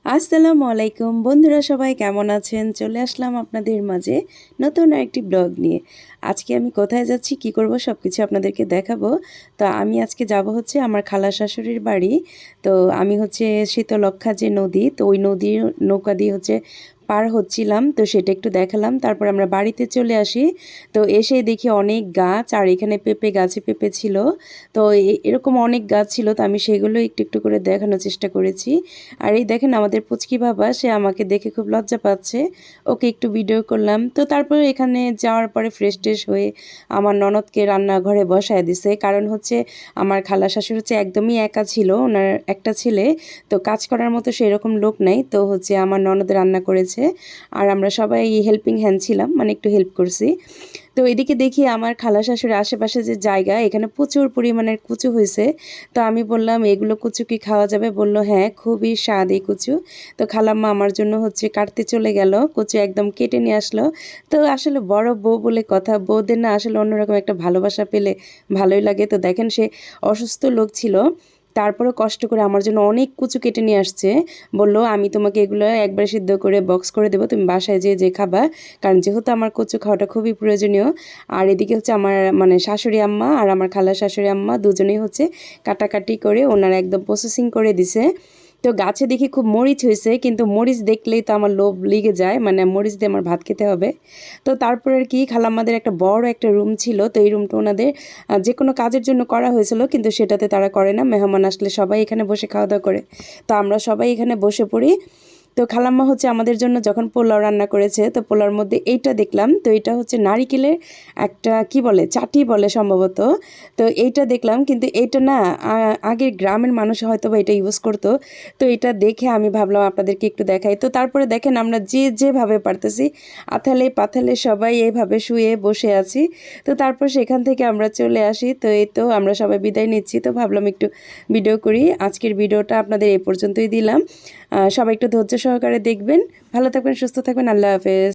আসসালামু আলাইকুম বন্ধুরা, সবাই কেমন আছেন? চলে আসলাম আপনাদের মাঝে নতুন আরেকটি ব্লগ নিয়ে। আজকে আমি কোথায় যাচ্ছি, কি করব সবকিছু আপনাদেরকে দেখাবো। তো আমি আজকে যাব হচ্ছে আমার খালা শাশুড়ির বাড়ি। তো আমি হচ্ছে শীতলক্ষ্যা যে নদী, তো ওই নদীর নৌকা দিয়ে হচ্ছে পার হচ্ছিলাম, তো সেটা একটু দেখালাম। তারপর আমরা বাড়িতে চলে আসি। তো এসে দেখি অনেক গাছ, আর এখানে পেঁপে গাছে পেঁপে ছিল। তো এরকম অনেক গাছ ছিল, তো আমি সেগুলো একটু একটু করে দেখানোর চেষ্টা করেছি। আর এই দেখেন আমাদের পুচকি বাবা, সে আমাকে দেখে খুব লজ্জা পাচ্ছে, ওকে একটু ভিডিও করলাম। তো তারপরে এখানে যাওয়ার পরে ফ্রেশ ট্রেশ হয়ে আমার ননদকে রান্নাঘরে বসায় দিছে। কারণ হচ্ছে আমার খালা শাশুড়ি হচ্ছে একদমই একা ছিল, ওনার একটা ছেলে, তো কাজ করার মতো সেরকম লোক নাই। তো হচ্ছে আমার ননদ রান্না করেছে, আর আমরা সবাই হেল্পিং হ্যান্ড ছিলাম, মানে একটু হেল্প করছি। তো এদিকে দেখি আমার খালা শাশুড়ির আশেপাশে যে জায়গা, এখানে প্রচুর পরিমাণের কচু হয়েছে। তো আমি বললাম, এগুলো কচু কি খাওয়া যাবে? বলল হ্যাঁ, খুবই স্বাদ এই কচু। তো খালাম্মা আমার জন্য হচ্ছে কাটতে চলে গেল, কচু একদম কেটে নিয়ে আসলো। তো আসলে বড় বউ বলে কথা, বউদের না আসলে অন্যরকম একটা ভালোবাসা পেলে ভালোই লাগে। তো দেখেন, সে অসুস্থ লোক ছিল, তারপরে কষ্ট করে আমার জন্য অনেক কচু কেটে নিয়ে আসছে। বলল আমি তোমাকে এগুলো একবারে সিদ্ধ করে বক্স করে দেবো, তুমি বাসায় যেয়ে যে খাবা। কারণ যেহেতু আমার কচু খাওয়াটা খুবই প্রয়োজনীয়। আর এদিকে হচ্ছে আমার মানে শাশুড়ি আম্মা আর আমার খালার শাশুড়ি আম্মা দুজনেই হচ্ছে কাটাকাটি করে ওনারা একদম প্রসেসিং করে দিছে। তো গাছে দেখি খুব মরিচ হয়েছে, কিন্তু মরিচ দেখলেই তো আমার লোভ লেগে যায়, মানে মরিচ দিয়ে আমার ভাত খেতে হবে। তো তারপর আর কি, খালাম্মাদের একটা বড় একটা রুম ছিল, তো এই রুমটা ওনাদের যে কোনো কাজের জন্য করা হয়েছিল, কিন্তু সেটাতে তারা করে না, মেহমান আসলে সবাই এখানে বসে খাওয়া দাওয়া করে। তো আমরা সবাই এখানে বসে পড়ি। তো খালাম্মা হচ্ছে আমাদের জন্য যখন পোলাও রান্না করেছে, তো পোলাওর মধ্যে এইটা দেখলাম, তো এটা হচ্ছে নারিকেলের একটা কি বলে, চাটি বলে সম্ভবত। তো এইটা দেখলাম, কিন্তু এইটা না আগের গ্রামের মানুষ হয়তো বা এটা ইউজ করতো। তো এটা দেখে আমি ভাবলাম আপনাদেরকে একটু দেখাই। তো তারপরে দেখেন আমরা যে যেভাবে পারতেছি আথালে পাথালে সবাই এইভাবে শুয়ে বসে আছি। তো তারপর সেখান থেকে আমরা চলে আসি। তো এই তো আমরা সবাই বিদায় নিচ্ছি, তো ভাবলাম একটু ভিডিও করি। আজকের ভিডিওটা আপনাদের এই পর্যন্তই দিলাম। সবাই একটু ধৈর্য সহকারে দেখবেন। ভালো থাকবেন, সুস্থ থাকবেন, আল্লাহ হাফেজ।